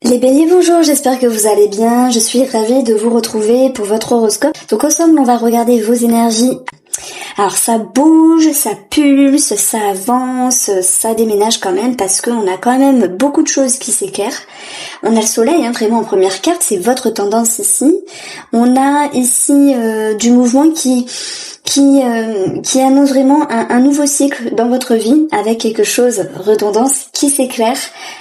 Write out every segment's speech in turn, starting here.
Les béliers, bonjour, j'espère que vous allez bien. Je suis ravie de vous retrouver pour votre horoscope. Donc ensemble, on va regarder vos énergies. Alors ça bouge, ça pulse, ça avance, ça déménage quand même parce qu'on a quand même beaucoup de choses qui s'éclairent. On a le soleil, vraiment en première carte, c'est votre tendance ici. On a ici du mouvement qui annonce vraiment un nouveau cycle dans votre vie avec quelque chose, redondance, qui s'éclaire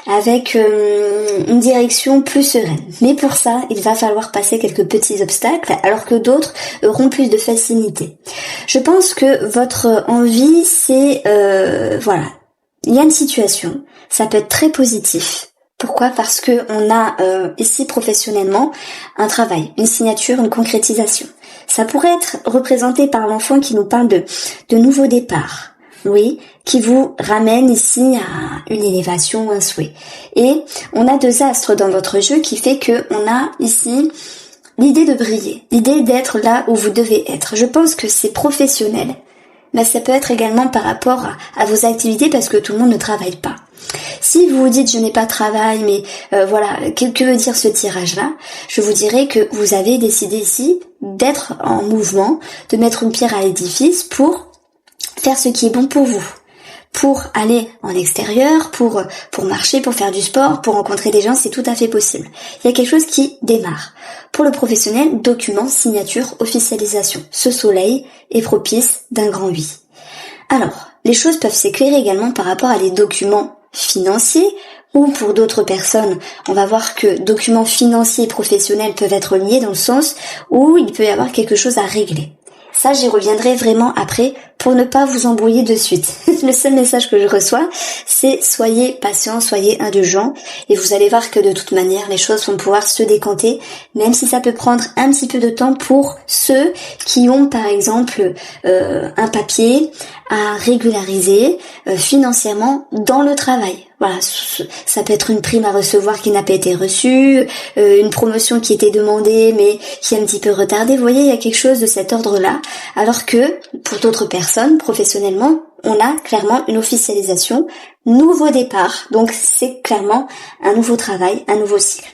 avec une direction plus sereine. Mais pour ça, il va falloir passer quelques petits obstacles alors que d'autres auront plus de facilité. Je pense que votre envie, c'est... il y a une situation, ça peut être très positif. Pourquoi ? Parce que on a ici professionnellement un travail, une signature, une concrétisation. Ça pourrait être représenté par l'enfant qui nous parle de nouveaux départs, oui, qui vous ramène ici à une élévation, un souhait. Et on a 2 astres dans votre jeu qui fait que on a ici l'idée de briller, l'idée d'être là où vous devez être. Je pense que c'est professionnel, mais ça peut être également par rapport à vos activités parce que tout le monde ne travaille pas. Si vous vous dites je n'ai pas de travail, mais que veut dire ce tirage-là ? Je vous dirais que vous avez décidé ici d'être en mouvement, de mettre une pierre à l'édifice pour faire ce qui est bon pour vous. Pour aller en extérieur, pour marcher, pour faire du sport, pour rencontrer des gens, c'est tout à fait possible. Il y a quelque chose qui démarre. Pour le professionnel, document, signature, officialisation. Ce soleil est propice d'un grand oui. Alors, les choses peuvent s'éclairer également par rapport à des documents financiers ou pour d'autres personnes, on va voir que documents financiers et professionnels peuvent être liés dans le sens où il peut y avoir quelque chose à régler. Ça, j'y reviendrai vraiment après pour ne pas vous embrouiller de suite. Le seul message que je reçois, c'est soyez patient, soyez indulgents et vous allez voir que de toute manière, les choses vont pouvoir se décanter, même si ça peut prendre un petit peu de temps pour ceux qui ont par exemple un papier à régulariser financièrement dans le travail. Voilà, ça peut être une prime à recevoir qui n'a pas été reçue, une promotion qui était demandée mais qui est un petit peu retardée. Vous voyez, il y a quelque chose de cet ordre-là. Alors que pour d'autres personnes, professionnellement, on a clairement une officialisation, nouveau départ. Donc c'est clairement un nouveau travail, un nouveau cycle.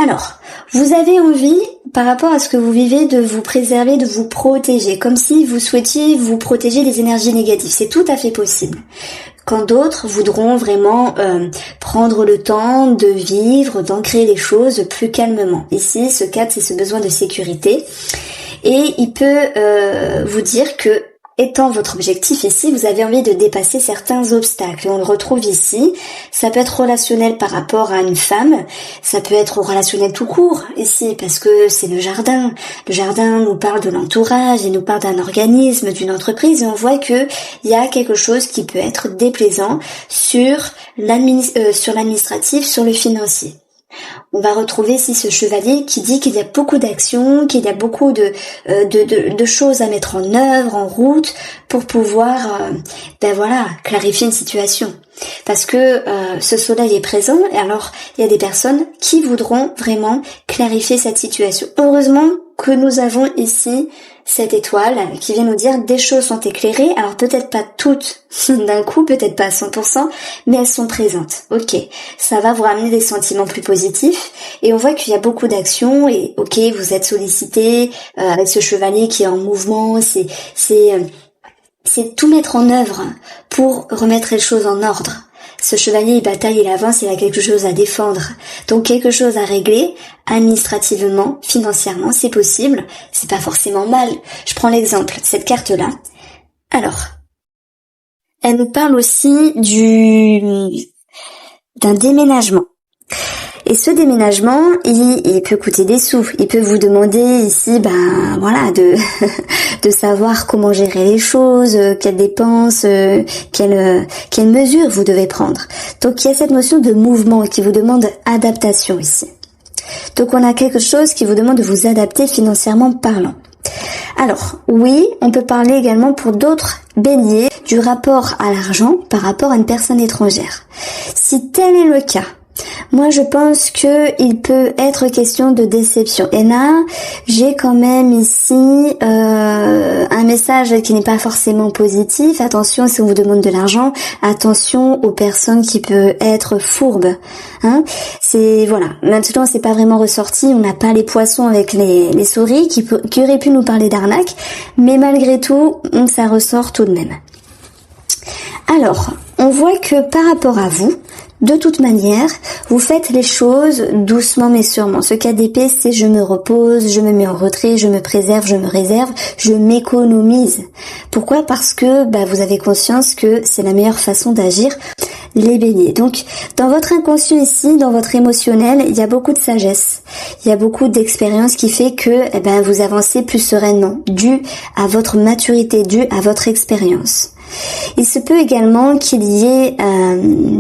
Alors, vous avez envie, par rapport à ce que vous vivez, de vous préserver, de vous protéger, comme si vous souhaitiez vous protéger des énergies négatives. C'est tout à fait possible. Quand d'autres voudront vraiment prendre le temps de vivre, d'ancrer les choses plus calmement. Ici, ce cadre, c'est ce besoin de sécurité. Et il peut vous dire que, étant votre objectif ici, vous avez envie de dépasser certains obstacles. On le retrouve ici. Ça peut être relationnel par rapport à une femme. Ça peut être relationnel tout court ici parce que c'est le jardin. Le jardin nous parle de l'entourage, il nous parle d'un organisme, d'une entreprise et on voit que il y a quelque chose qui peut être déplaisant sur l'administratif, sur le financier. On va retrouver ici ce chevalier qui dit qu'il y a beaucoup d'actions, qu'il y a beaucoup de choses à mettre en œuvre, en route pour pouvoir clarifier une situation. Parce que ce soleil est présent et alors il y a des personnes qui voudront vraiment clarifier cette situation. Heureusement que nous avons ici cette étoile qui vient nous dire des choses sont éclairées, alors peut-être pas toutes d'un coup, peut-être pas à 100%, mais elles sont présentes. Ok, ça va vous ramener des sentiments plus positifs et on voit qu'il y a beaucoup d'actions et ok, vous êtes sollicité avec ce chevalier qui est en mouvement, c'est tout mettre en œuvre pour remettre les choses en ordre. Ce chevalier, il bataille, il avance, il a quelque chose à défendre. Donc quelque chose à régler, administrativement, financièrement, c'est possible. C'est pas forcément mal. Je prends l'exemple, cette carte-là. Alors, elle nous parle aussi d'un déménagement. Et ce déménagement, il peut coûter des sous. Il peut vous demander ici, de savoir comment gérer les choses, quelles dépenses, quelles mesures vous devez prendre. Donc il y a cette notion de mouvement qui vous demande adaptation ici. Donc on a quelque chose qui vous demande de vous adapter financièrement parlant. Alors, oui, on peut parler également pour d'autres béliers du rapport à l'argent par rapport à une personne étrangère. Si tel est le cas, Moi, je pense que il peut être question de déception. Et là, j'ai quand même ici un message qui n'est pas forcément positif. Attention, si on vous demande de l'argent, attention aux personnes qui peuvent être fourbes. Hein, c'est voilà. Maintenant, c'est pas vraiment ressorti. On n'a pas les poissons avec les souris qui auraient pu nous parler d'arnaque, mais malgré tout, ça ressort tout de même. Alors, on voit que par rapport à vous, de toute manière, vous faites les choses doucement mais sûrement. Ce cas d'épée, c'est je me repose, je me mets en retrait, je me préserve, je me réserve, je m'économise. Pourquoi ? Parce que vous avez conscience que c'est la meilleure façon d'agir, les béliers. Donc, dans votre inconscient ici, dans votre émotionnel, il y a beaucoup de sagesse. Il y a beaucoup d'expérience qui fait que vous avancez plus sereinement, dû à votre maturité, dû à votre expérience. Il se peut également qu'il y ait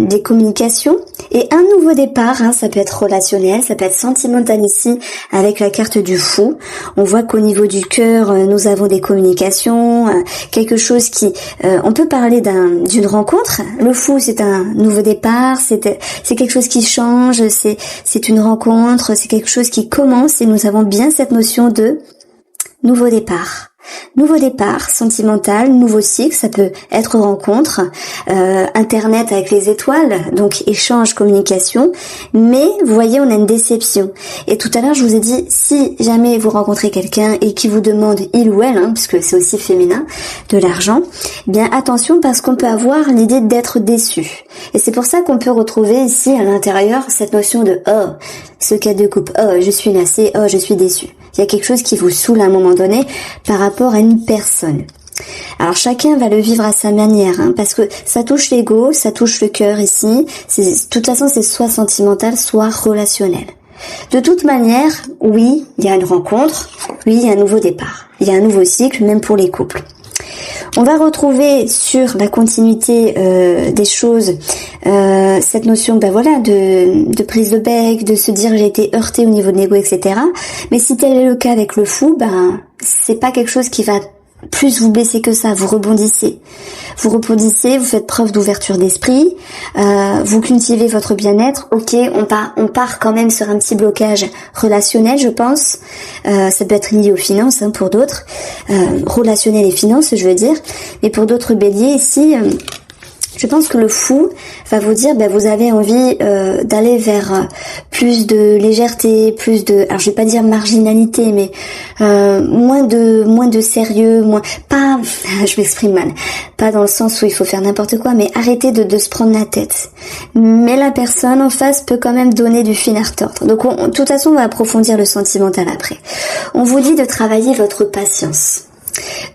des communications et un nouveau départ, ça peut être relationnel, ça peut être sentimental ici avec la carte du fou. On voit qu'au niveau du cœur, nous avons des communications, quelque chose qui... on peut parler d'une rencontre. Le fou, c'est un nouveau départ, c'est quelque chose qui change, c'est une rencontre, c'est quelque chose qui commence et nous avons bien cette notion de nouveau départ. Nouveau départ, sentimental, nouveau cycle, ça peut être rencontre, internet avec les étoiles, donc échange, communication, mais vous voyez, on a une déception. Et tout à l'heure, je vous ai dit, si jamais vous rencontrez quelqu'un et qui vous demande, il ou elle, puisque c'est aussi féminin, de l'argent, bien attention parce qu'on peut avoir l'idée d'être déçu. Et c'est pour ça qu'on peut retrouver ici à l'intérieur cette notion de « oh », ce cas de coupe, « oh, je suis lassé, oh, je suis déçu ». Il y a quelque chose qui vous saoule à un moment donné par rapport à une personne. Alors chacun va le vivre à sa manière, parce que ça touche l'ego, ça touche le cœur ici. De toute façon, c'est soit sentimental, soit relationnel. De toute manière, oui, il y a une rencontre, oui, il y a un nouveau départ. Il y a un nouveau cycle, même pour les couples. On va retrouver sur la continuité des choses cette notion de prise de bec, de se dire j'ai été heurté au niveau de l'ego, etc. Mais si tel est le cas avec le fou, c'est pas quelque chose qui va plus vous blesser que ça. Vous rebondissez, vous faites preuve d'ouverture d'esprit, vous cultivez votre bien-être. Ok, on part quand même sur un petit blocage relationnel, je pense. Ça peut être lié aux finances pour d'autres, relationnel et finances, je veux dire. Mais pour d'autres béliers ici, je pense que le fou va vous dire, vous avez envie d'aller vers plus de légèreté, plus de, alors je vais pas dire marginalité, mais moins de sérieux, je m'exprime mal, pas dans le sens où il faut faire n'importe quoi, mais arrêter de se prendre la tête. Mais la personne en face peut quand même donner du fil à retordre. Donc de toute façon, on va approfondir le sentimental après. On vous dit de travailler votre patience.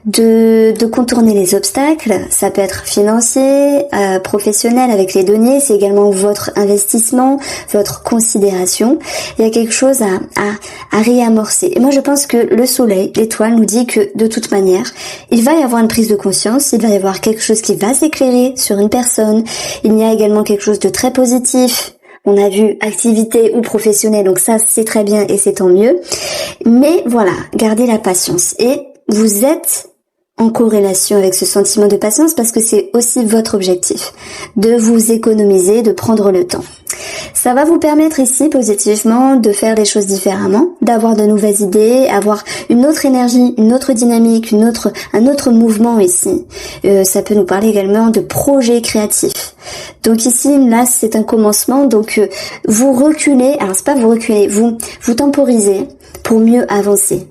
De contourner les obstacles, ça peut être financier, professionnel avec les deniers, c'est également votre investissement, votre considération. Il y a quelque chose à réamorcer. Et moi je pense que le soleil, l'étoile nous dit que de toute manière, il va y avoir une prise de conscience, il va y avoir quelque chose qui va s'éclairer sur une personne. Il y a également quelque chose de très positif. On a vu activité ou professionnel, donc ça c'est très bien et c'est tant mieux. Mais voilà, gardez la patience et vous êtes en corrélation avec ce sentiment de patience parce que c'est aussi votre objectif, de vous économiser, de prendre le temps. Ça va vous permettre ici positivement de faire les choses différemment, d'avoir de nouvelles idées, avoir une autre énergie, une autre dynamique, un autre mouvement ici. Ça peut nous parler également de projets créatifs. Donc ici, là, c'est un commencement, donc vous reculez, alors c'est pas vous reculez, vous temporisez pour mieux avancer.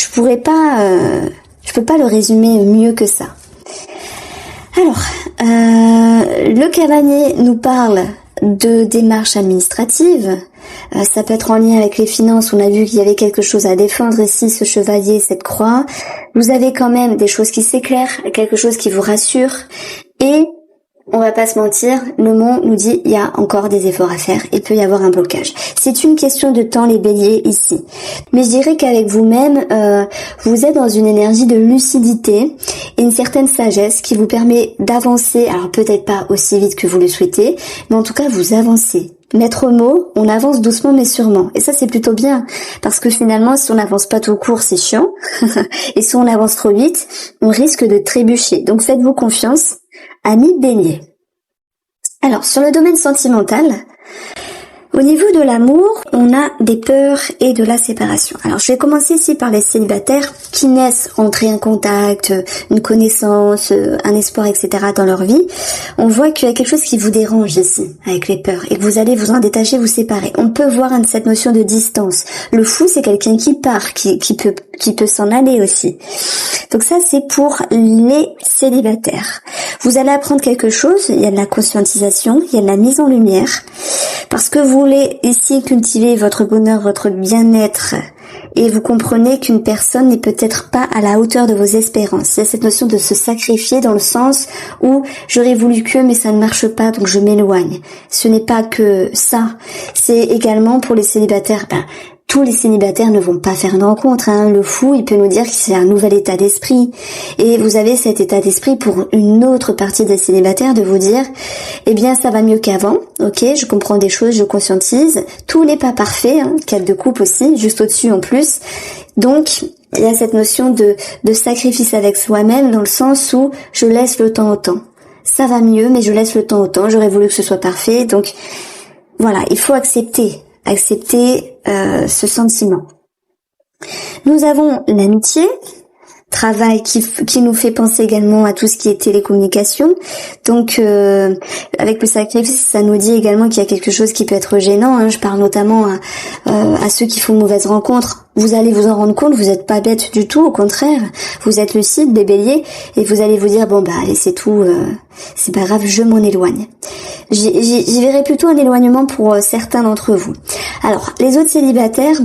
Je peux pas le résumer mieux que ça. Alors, le cavalier nous parle de démarches administratives. Ça peut être en lien avec les finances. On a vu qu'il y avait quelque chose à défendre ici, ce chevalier, cette croix. Vous avez quand même des choses qui s'éclairent, quelque chose qui vous rassure. Et on va pas se mentir, le monde nous dit il y a encore des efforts à faire, il peut y avoir un blocage. C'est une question de temps les béliers ici. Mais je dirais qu'avec vous-même, vous êtes dans une énergie de lucidité et une certaine sagesse qui vous permet d'avancer, alors peut-être pas aussi vite que vous le souhaitez, mais en tout cas vous avancez. Maître mot, on avance doucement mais sûrement. Et ça c'est plutôt bien, parce que finalement si on n'avance pas tout court c'est chiant, et si on avance trop vite, on risque de trébucher. Donc faites-vous confiance, amis béliers. Alors sur le domaine sentimental, Au niveau de l'amour, on a des peurs et de la séparation. Alors je vais commencer ici par les célibataires qui naissent entrer un contact, une connaissance, un espoir, etc. dans leur vie. On voit qu'il y a quelque chose qui vous dérange ici avec les peurs et que vous allez vous en détacher, vous séparer. On peut voir cette notion de distance. Le fou, c'est quelqu'un qui part, qui peut s'en aller aussi. Donc ça, c'est pour les célibataires. Vous allez apprendre quelque chose, il y a de la conscientisation, il y a de la mise en lumière, parce que vous voulez ici cultiver votre bonheur, votre bien-être, et vous comprenez qu'une personne n'est peut-être pas à la hauteur de vos espérances. Il y a cette notion de se sacrifier dans le sens où j'aurais voulu que, mais ça ne marche pas, donc je m'éloigne. Ce n'est pas que ça, c'est également pour les célibataires, tous les célibataires ne vont pas faire une rencontre, hein. Le fou, il peut nous dire que c'est un nouvel état d'esprit. Et vous avez cet état d'esprit pour une autre partie des célibataires de vous dire, eh bien, ça va mieux qu'avant. Ok, je comprends des choses, je conscientise. Tout n'est pas parfait, hein. 4 de coupe aussi, juste au-dessus en plus. Donc, il y a cette notion de sacrifice avec soi-même dans le sens où je laisse le temps au temps. Ça va mieux, mais je laisse le temps au temps. J'aurais voulu que ce soit parfait. Donc, voilà, il faut accepter ce sentiment. Nous avons l'amitié, travail qui nous fait penser également à tout ce qui est télécommunication. Donc avec le sacrifice, ça nous dit également qu'il y a quelque chose qui peut être gênant, hein. Je parle notamment à ceux qui font de mauvaises rencontres. Vous allez vous en rendre compte, vous n'êtes pas bête du tout, au contraire, vous êtes lucide, des béliers, et vous allez vous dire bon allez, c'est tout, c'est pas grave, je m'en éloigne. J'y verrai plutôt un éloignement pour certains d'entre vous. Alors les autres célibataires,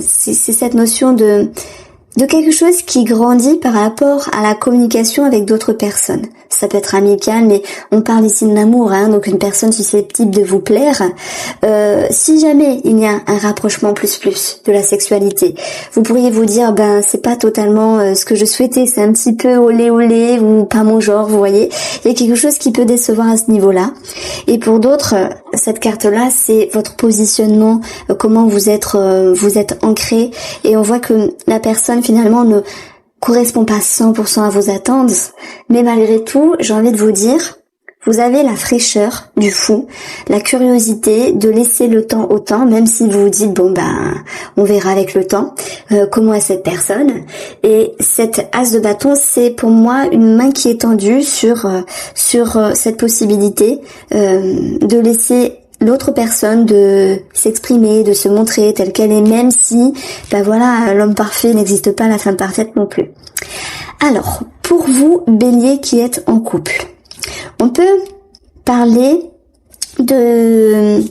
c'est cette notion de quelque chose qui grandit par rapport à la communication avec d'autres personnes. Ça peut être amical, mais on parle ici de l'amour, hein, donc une personne susceptible de vous plaire. Si jamais il y a un rapprochement plus de la sexualité, vous pourriez vous dire, c'est pas totalement ce que je souhaitais, c'est un petit peu olé ou pas mon genre, vous voyez. Il y a quelque chose qui peut décevoir à ce niveau-là. Et pour d'autres, cette carte-là, c'est votre positionnement, comment vous êtes ancré, et on voit que la personne finalement ne correspond pas 100% à vos attentes, mais malgré tout, j'ai envie de vous dire, vous avez la fraîcheur du fou, la curiosité de laisser le temps au temps, même si vous vous dites on verra avec le temps comment est cette personne. Et cette as de bâton, c'est pour moi une main qui est tendue sur cette possibilité de laisser l'autre personne de s'exprimer, de se montrer telle qu'elle est, même si, l'homme parfait n'existe pas, la femme parfaite non plus. Alors, pour vous, bélier qui êtes en couple, on peut parler de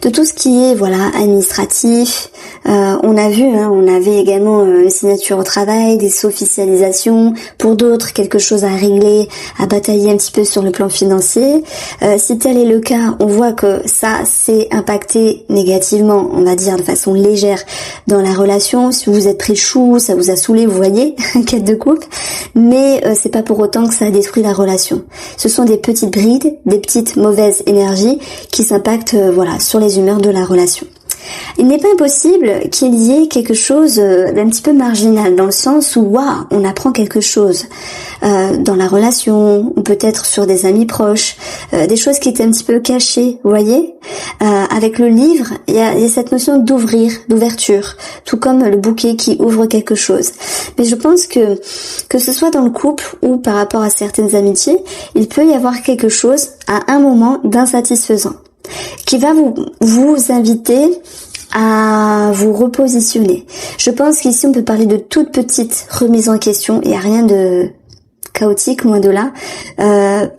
tout ce qui est administratif. On a vu, on avait également une signature au travail, des officialisations, pour d'autres quelque chose à régler, à batailler un petit peu sur le plan financier. Si tel est le cas, on voit que ça s'est impacté négativement, on va dire de façon légère dans la relation. Si vous êtes pris chou, ça vous a saoulé, vous voyez, quête de couple, mais c'est pas pour autant que ça a détruit la relation. Ce sont des petites brides, des petites mauvaises énergies qui s'impactent sur les humeurs de la relation. Il n'est pas impossible qu'il y ait quelque chose d'un petit peu marginal, dans le sens où on apprend quelque chose dans la relation, ou peut-être sur des amis proches, des choses qui étaient un petit peu cachées, vous voyez. Avec le livre, il y a cette notion d'ouverture, tout comme le bouquet qui ouvre quelque chose. Mais je pense que ce soit dans le couple ou par rapport à certaines amitiés, il peut y avoir quelque chose à un moment d'insatisfaisant, qui va vous inviter à vous repositionner. Je pense qu'ici on peut parler de toute petite remise en question, il n'y a rien de chaotique, loin de là.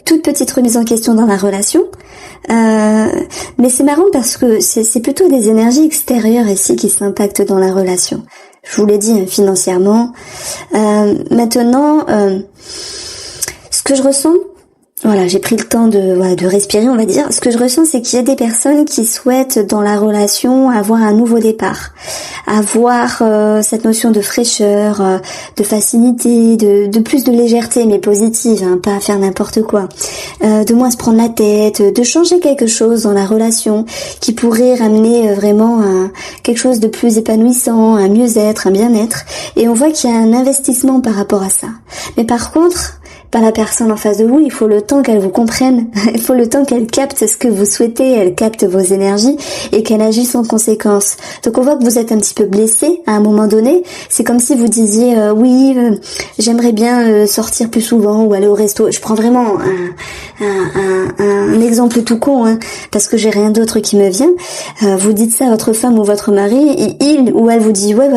Toute petite remise en question dans la relation. Mais c'est marrant parce que c'est plutôt des énergies extérieures ici qui s'impactent dans la relation. Je vous l'ai dit, financièrement. Maintenant, ce que je ressens, j'ai pris le temps de respirer, on va dire. Ce que je ressens, c'est qu'il y a des personnes qui souhaitent dans la relation avoir un nouveau départ, avoir cette notion de fraîcheur, de facilité, de plus de légèreté, mais positive, pas faire n'importe quoi, de moins se prendre la tête, de changer quelque chose dans la relation qui pourrait ramener vraiment quelque chose de plus épanouissant, un mieux-être, un bien-être. Et on voit qu'il y a un investissement par rapport à ça. Mais par contre, par la personne en face de vous, il faut le temps qu'elle vous comprenne, il faut le temps qu'elle capte ce que vous souhaitez, elle capte vos énergies et qu'elle agisse en conséquence. Donc on voit que vous êtes un petit peu blessé à un moment donné, c'est comme si vous disiez oui, j'aimerais bien sortir plus souvent ou aller au resto. Je prends vraiment un exemple tout con, hein, parce que j'ai rien d'autre qui me vient. Vous dites ça à votre femme ou votre mari, et il ou elle vous dit ouais,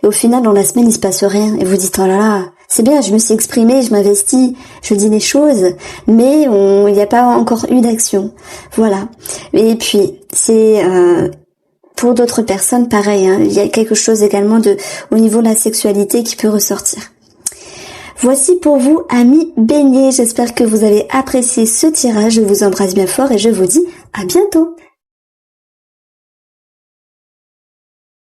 et au final dans la semaine il se passe rien, et vous dites oh là là, c'est bien, je me suis exprimée, je m'investis, je dis les choses, mais il n'y a pas encore eu d'action. Voilà. Et puis, c'est pour d'autres personnes pareil, hein, il y a quelque chose également au niveau de la sexualité qui peut ressortir. Voici pour vous, amis béliers, j'espère que vous avez apprécié ce tirage, je vous embrasse bien fort et je vous dis à bientôt.